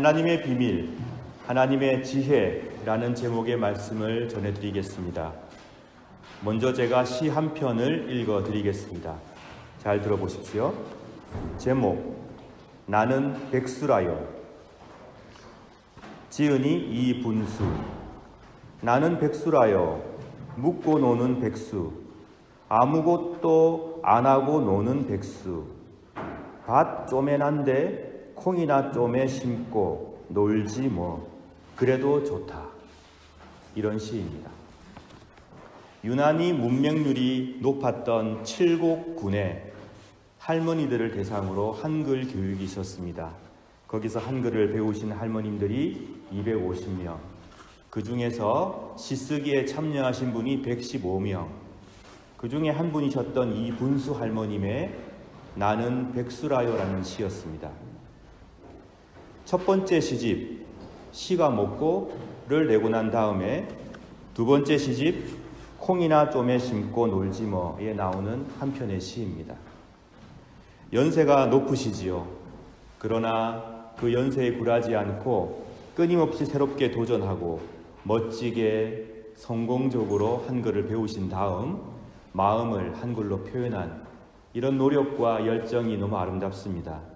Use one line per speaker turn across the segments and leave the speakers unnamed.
하나님의 비밀, 하나님의 지혜라는 제목의 말씀을 전해드리겠습니다. 먼저 제가 시 한 편을 읽어드리겠습니다. 잘 들어보십시오. 제목, 나는 백수라요. 지은이 이분수. 나는 백수라요. 묵고 노는 백수. 아무것도 안 하고 노는 백수. 밭 쪼매난데 콩이나 쪼매 심고 놀지 뭐. 그래도 좋다. 이런 시입니다. 유난히 문맹률이 높았던 칠곡군에 할머니들을 대상으로 한글 교육이 있었습니다. 거기서 한글을 배우신 할머님들이 250명, 그 중에서 시쓰기에 참여하신 분이 115명, 그 중에 한 분이셨던 이분수 할머님의 나는 백수라요라는 시였습니다. 첫 번째 시집 시가 먹고를 내고 난 다음에 두 번째 시집 콩이나 쪼매 심고 놀지 뭐에 나오는 한 편의 시입니다. 연세가 높으시지요. 그러나 그 연세에 굴하지 않고 끊임없이 새롭게 도전하고 멋지게 성공적으로 한글을 배우신 다음 마음을 한글로 표현한 이런 노력과 열정이 너무 아름답습니다.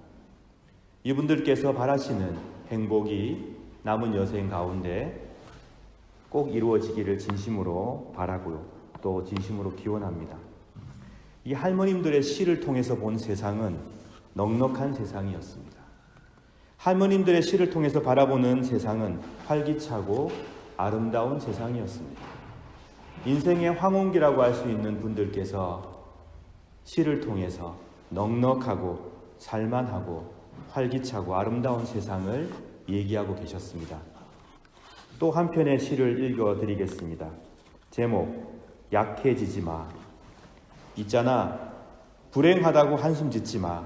이분들께서 바라시는 행복이 남은 여생 가운데 꼭 이루어지기를 진심으로 바라고요. 또 진심으로 기원합니다. 이 할머님들의 시를 통해서 본 세상은 넉넉한 세상이었습니다. 할머님들의 시를 통해서 바라보는 세상은 활기차고 아름다운 세상이었습니다. 인생의 황혼기라고 할 수 있는 분들께서 시를 통해서 넉넉하고 살만하고 활기차고 아름다운 세상을 얘기하고 계셨습니다. 또 한편의 시를 읽어드리겠습니다. 제목, 약해지지 마. 있잖아, 불행하다고 한숨 짓지 마.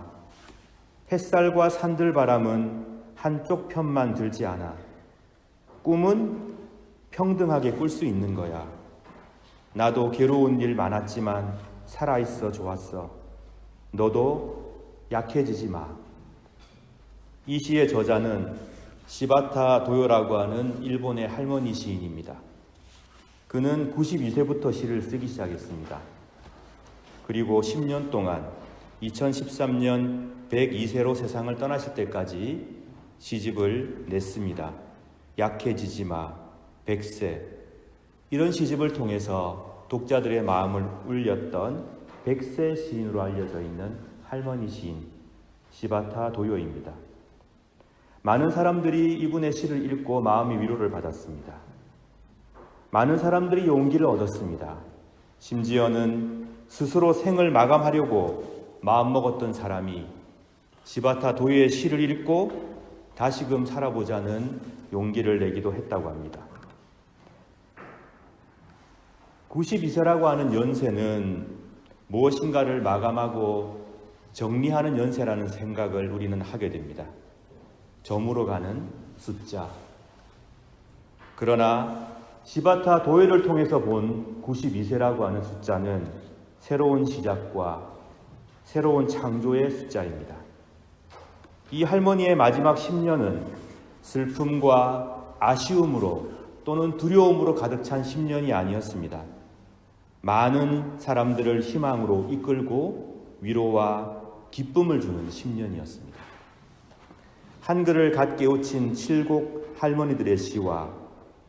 햇살과 산들바람은 한쪽 편만 들지 않아. 꿈은 평등하게 꿀 수 있는 거야. 나도 괴로운 일 많았지만 살아있어 좋았어. 너도 약해지지 마. 이 시의 저자는 시바타 도요라고 하는 일본의 할머니 시인입니다. 그는 92세부터 시를 쓰기 시작했습니다. 그리고 10년 동안 2013년 102세로 세상을 떠나실 때까지 시집을 냈습니다. 약해지지 마, 100세. 이런 시집을 통해서 독자들의 마음을 울렸던 100세 시인으로 알려져 있는 할머니 시인 시바타 도요입니다. 많은 사람들이 이분의 시를 읽고 마음의 위로를 받았습니다. 많은 사람들이 용기를 얻었습니다. 심지어는 스스로 생을 마감하려고 마음먹었던 사람이 시바타 도요의 시를 읽고 다시금 살아보자는 용기를 내기도 했다고 합니다. 92세라고 하는 연세는 무엇인가를 마감하고 정리하는 연세라는 생각을 우리는 하게 됩니다. 점으로 가는 숫자. 그러나 시바타 도요를 통해서 본 92세라고 하는 숫자는 새로운 시작과 새로운 창조의 숫자입니다. 이 할머니의 마지막 10년은 슬픔과 아쉬움으로 또는 두려움으로 가득 찬 10년이 아니었습니다. 많은 사람들을 희망으로 이끌고 위로와 기쁨을 주는 10년이었습니다. 한글을 갓 깨우친 칠곡 할머니들의 시와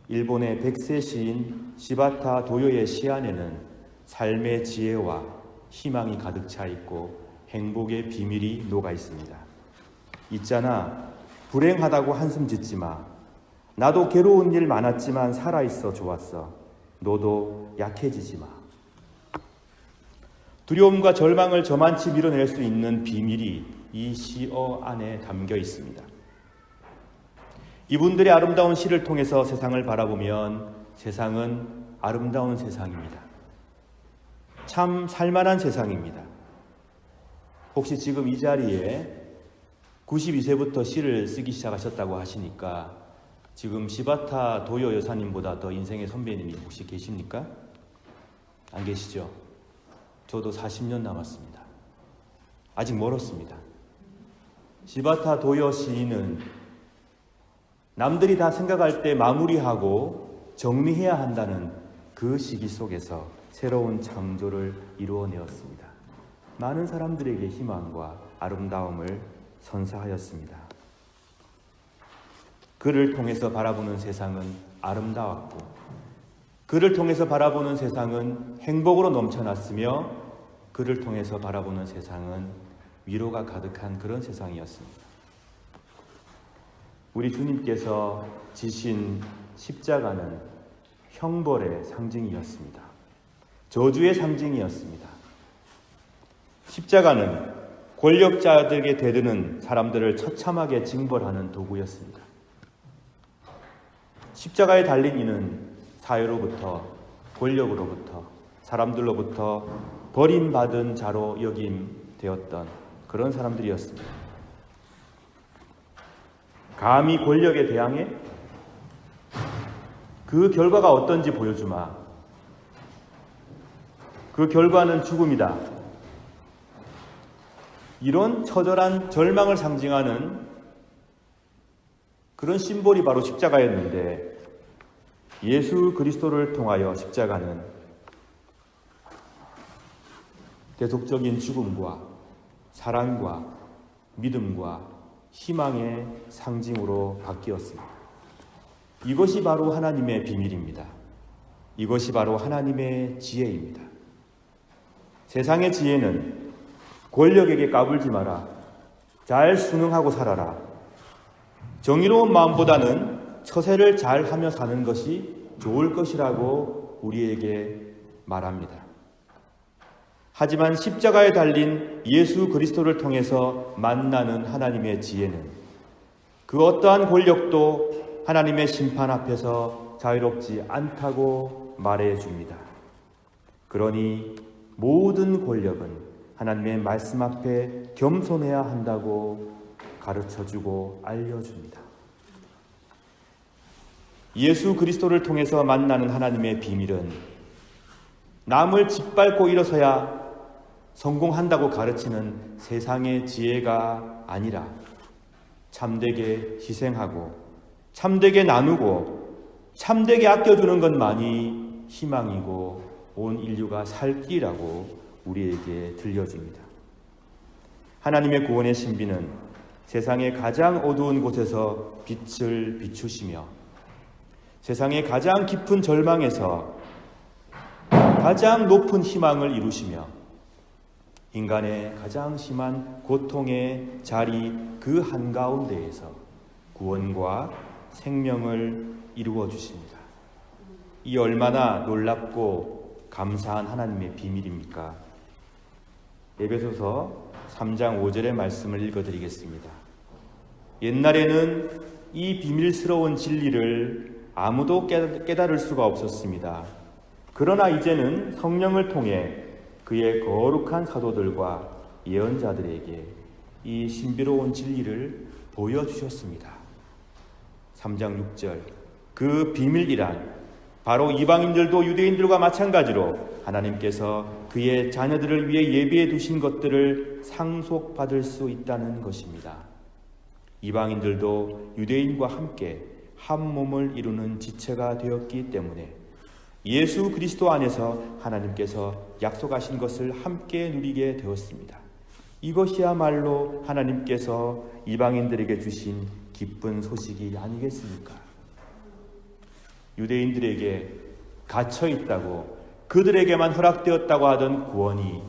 일본의 100세 시인 시바타 도요의 시 안에는 삶의 지혜와 희망이 가득 차 있고 행복의 비밀이 녹아 있습니다. 있잖아, 불행하다고 한숨 짓지 마. 나도 괴로운 일 많았지만 살아있어 좋았어. 너도 약해지지 마. 두려움과 절망을 저만치 밀어낼 수 있는 비밀이 이 시어 안에 담겨 있습니다. 이분들의 아름다운 시를 통해서 세상을 바라보면 세상은 아름다운 세상입니다. 참 살만한 세상입니다. 혹시 지금 이 자리에 92세부터 시를 쓰기 시작하셨다고 하시니까 지금 시바타 도요 여사님보다 더 인생의 선배님이 혹시 계십니까? 안 계시죠? 저도 40년 남았습니다. 아직 멀었습니다. 시바타 도요 시인은 남들이 다 생각할 때 마무리하고 정리해야 한다는 그 시기 속에서 새로운 창조를 이루어내었습니다. 많은 사람들에게 희망과 아름다움을 선사하였습니다. 그를 통해서 바라보는 세상은 아름다웠고, 그를 통해서 바라보는 세상은 행복으로 넘쳐났으며, 그를 통해서 바라보는 세상은 위로가 가득한 그런 세상이었습니다. 우리 주님께서 지신 십자가는 형벌의 상징이었습니다. 저주의 상징이었습니다. 십자가는 권력자들에게 대드는 사람들을 처참하게 징벌하는 도구였습니다. 십자가에 달린 이는 사회로부터, 권력으로부터, 사람들로부터 버림받은 자로 여김되었던 그런 사람들이었습니다. 감히 권력에 대항해? 그 결과가 어떤지 보여주마. 그 결과는 죽음이다. 이런 처절한 절망을 상징하는 그런 심볼이 바로 십자가였는데, 예수 그리스도를 통하여 십자가는 대속적인 죽음과 사랑과 믿음과 희망의 상징으로 바뀌었습니다. 이것이 바로 하나님의 비밀입니다. 이것이 바로 하나님의 지혜입니다. 세상의 지혜는 권력에게 까불지 마라, 잘 순응하고 살아라, 정의로운 마음보다는 처세를 잘하며 사는 것이 좋을 것이라고 우리에게 말합니다. 하지만 십자가에 달린 예수 그리스도를 통해서 만나는 하나님의 지혜는 그 어떠한 권력도 하나님의 심판 앞에서 자유롭지 않다고 말해줍니다. 그러니 모든 권력은 하나님의 말씀 앞에 겸손해야 한다고 가르쳐주고 알려줍니다. 예수 그리스도를 통해서 만나는 하나님의 비밀은 남을 짓밟고 일어서야 성공한다고 가르치는 세상의 지혜가 아니라 참되게 희생하고 참되게 나누고 참되게 아껴주는 것만이 희망이고 온 인류가 살 길이라고 우리에게 들려줍니다. 하나님의 구원의 신비는 세상의 가장 어두운 곳에서 빛을 비추시며 세상의 가장 깊은 절망에서 가장 높은 희망을 이루시며 인간의 가장 심한 고통의 자리 그 한가운데에서 구원과 생명을 이루어 주십니다. 이 얼마나 놀랍고 감사한 하나님의 비밀입니까? 에베소서 3장 5절의 말씀을 읽어드리겠습니다. 옛날에는 이 비밀스러운 진리를 아무도 깨달을 수가 없었습니다. 그러나 이제는 성령을 통해 그의 거룩한 사도들과 예언자들에게 이 신비로운 진리를 보여주셨습니다. 3장 6절, 그 비밀이란 바로 이방인들도 유대인들과 마찬가지로 하나님께서 그의 자녀들을 위해 예비해 두신 것들을 상속받을 수 있다는 것입니다. 이방인들도 유대인과 함께 한 몸을 이루는 지체가 되었기 때문에 예수 그리스도 안에서 하나님께서 약속하신 것을 함께 누리게 되었습니다. 이것이야말로 하나님께서 이방인들에게 주신 기쁜 소식이 아니겠습니까? 유대인들에게 갇혀있다고 그들에게만 허락되었다고 하던 구원이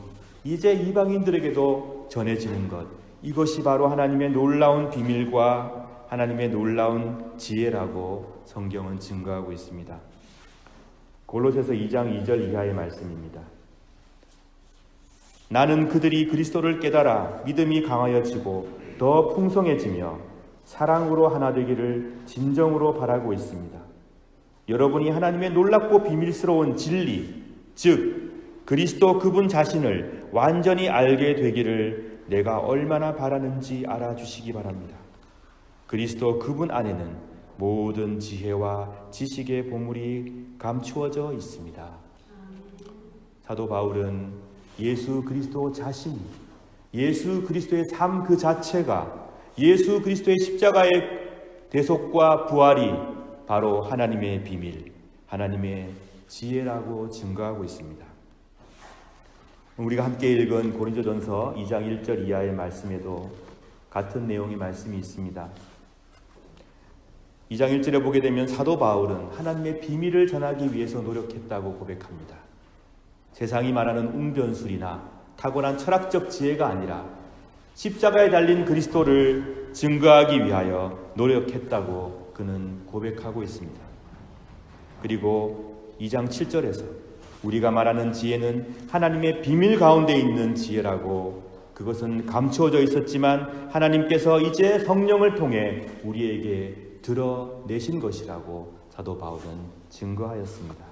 이제 이방인들에게도 전해지는 것, 이것이 바로 하나님의 놀라운 비밀과 하나님의 놀라운 지혜라고 성경은 증거하고 있습니다. 골로새서 2장 2절 이하의 말씀입니다. 나는 그들이 그리스도를 깨달아 믿음이 강하여지고 더 풍성해지며 사랑으로 하나 되기를 진정으로 바라고 있습니다. 여러분이 하나님의 놀랍고 비밀스러운 진리, 즉 그리스도 그분 자신을 완전히 알게 되기를 내가 얼마나 바라는지 알아주시기 바랍니다. 그리스도 그분 안에는 모든 지혜와 지식의 보물이 감추어져 있습니다. 사도 바울은 예수 그리스도 자신, 예수 그리스도의 삶 그 자체가 예수 그리스도의 십자가의 대속과 부활이 바로 하나님의 비밀, 하나님의 지혜라고 증거하고 있습니다. 우리가 함께 읽은 고린도전서 2장 1절 이하의 말씀에도 같은 내용의 말씀이 있습니다. 2장 1절에 보게 되면 사도 바울은 하나님의 비밀을 전하기 위해서 노력했다고 고백합니다. 세상이 말하는 웅변술이나 타고난 철학적 지혜가 아니라 십자가에 달린 그리스도를 증거하기 위하여 노력했다고 그는 고백하고 있습니다. 그리고 2장 7절에서 우리가 말하는 지혜는 하나님의 비밀 가운데 있는 지혜라고, 그것은 감추어져 있었지만 하나님께서 이제 성령을 통해 우리에게 드러내신 것이라고 사도 바울은 증거하였습니다.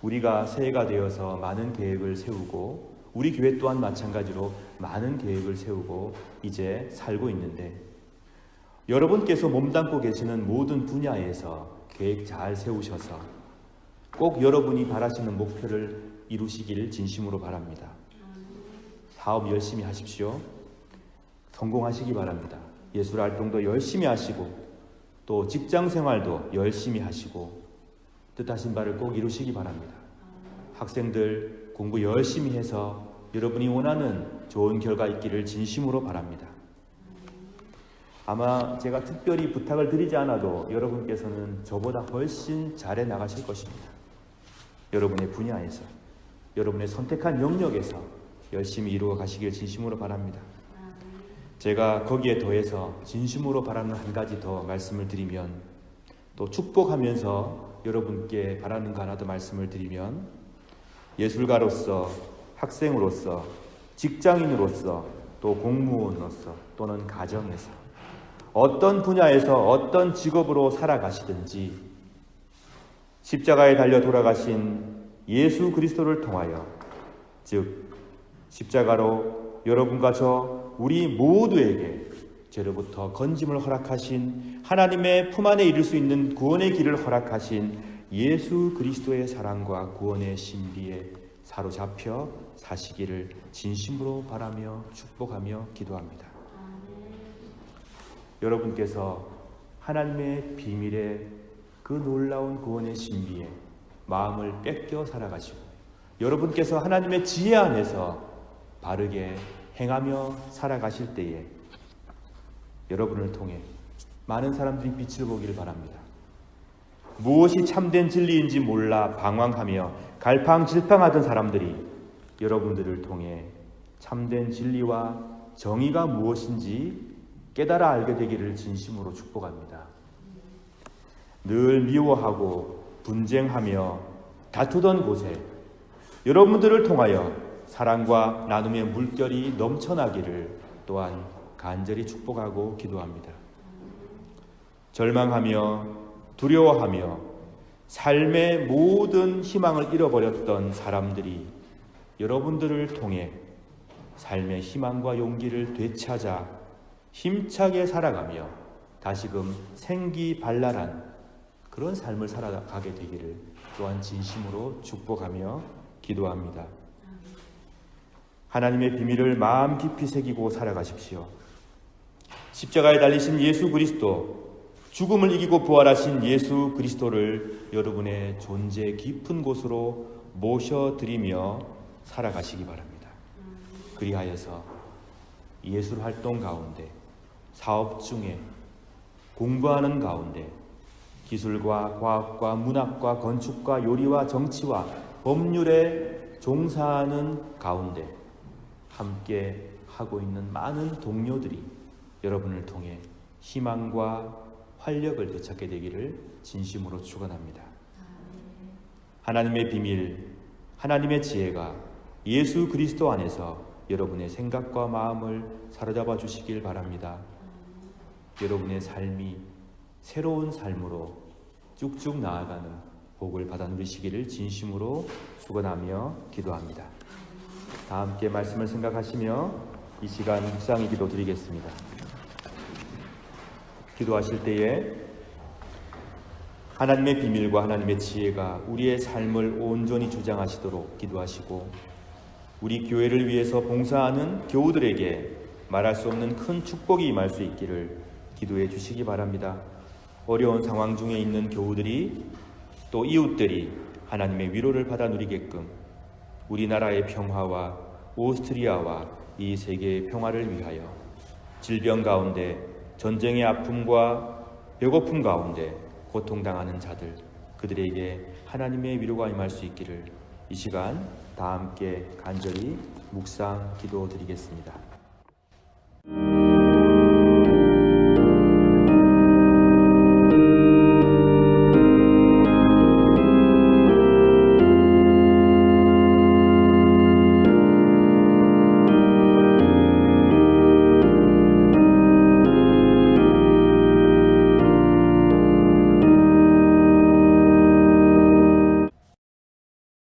우리가 새해가 되어서 많은 계획을 세우고, 우리 교회 또한 마찬가지로 많은 계획을 세우고 이제 살고 있는데, 여러분께서 몸담고 계시는 모든 분야에서 계획 잘 세우셔서 꼭 여러분이 바라시는 목표를 이루시길 진심으로 바랍니다. 사업 열심히 하십시오. 성공하시기 바랍니다. 예술 활동도 열심히 하시고, 또 직장 생활도 열심히 하시고, 뜻하신 바를 꼭 이루시기 바랍니다. 학생들 공부 열심히 해서 여러분이 원하는 좋은 결과 있기를 진심으로 바랍니다. 아마 제가 특별히 부탁을 드리지 않아도 여러분께서는 저보다 훨씬 잘해 나가실 것입니다. 여러분의 분야에서, 여러분의 선택한 영역에서 열심히 이루어 가시길 진심으로 바랍니다. 제가 거기에 더해서 진심으로 바라는 한 가지 더 말씀을 드리면, 또 축복하면서 여러분께 바라는 거 하나 더 말씀을 드리면, 예술가로서, 학생으로서, 직장인으로서, 또 공무원으로서, 또는 가정에서 어떤 분야에서 어떤 직업으로 살아가시든지 십자가에 달려 돌아가신 예수 그리스도를 통하여, 즉 십자가로 여러분과 저 우리 모두에게 죄로부터 건짐을 허락하신, 하나님의 품 안에 이룰 수 있는 구원의 길을 허락하신 예수 그리스도의 사랑과 구원의 신비에 사로잡혀 사시기를 진심으로 바라며 축복하며 기도합니다. 여러분께서 하나님의 비밀의 그 놀라운 구원의 신비에 마음을 뺏겨 살아가시고, 여러분께서 하나님의 지혜 안에서 바르게 행하며 살아가실 때에 여러분을 통해 많은 사람들이 빛을 보기를 바랍니다. 무엇이 참된 진리인지 몰라 방황하며 갈팡질팡하던 사람들이 여러분들을 통해 참된 진리와 정의가 무엇인지 깨달아 알게 되기를 진심으로 축복합니다. 늘 미워하고 분쟁하며 다투던 곳에 여러분들을 통하여 사랑과 나눔의 물결이 넘쳐나기를 또한 간절히 축복하고 기도합니다. 절망하며 두려워하며 삶의 모든 희망을 잃어버렸던 사람들이 여러분들을 통해 삶의 희망과 용기를 되찾아 힘차게 살아가며 다시금 생기발랄한 그런 삶을 살아가게 되기를 또한 진심으로 축복하며 기도합니다. 하나님의 비밀을 마음 깊이 새기고 살아가십시오. 십자가에 달리신 예수 그리스도, 죽음을 이기고 부활하신 예수 그리스도를 여러분의 존재 깊은 곳으로 모셔드리며 살아가시기 바랍니다. 그리하여서 예술 활동 가운데, 사업 중에, 공부하는 가운데, 기술과 과학과 문학과 건축과 요리와 정치와 법률에 종사하는 가운데 함께 하고 있는 많은 동료들이 여러분을 통해 희망과 활력을 되찾게 되기를 진심으로 축원합니다. 하나님의 비밀, 하나님의 지혜가 예수 그리스도 안에서 여러분의 생각과 마음을 사로잡아 주시길 바랍니다. 여러분의 삶이 새로운 삶으로 쭉쭉 나아가는 복을 받아 누리시기를 진심으로 축원하며 기도합니다. 다 함께 말씀을 생각하시며 이 시간 묵상의 기도 드리겠습니다. 기도하실 때에 하나님의 비밀과 하나님의 지혜가 우리의 삶을 온전히 주장하시도록 기도하시고, 우리 교회를 위해서 봉사하는 교우들에게 말할 수 없는 큰 축복이 임할 수 있기를 기도해 주시기 바랍니다. 어려운 상황 중에 있는 교우들이 또 이웃들이 하나님의 위로를 받아 누리게끔 우리나라의 평화와 오스트리아와 이 세계의 평화를 위하여 질병 가운데 전쟁의 아픔과 배고픔 가운데 고통당하는 자들, 그들에게 하나님의 위로가 임할 수 있기를 이 시간 다 함께 간절히 묵상 기도드리겠습니다.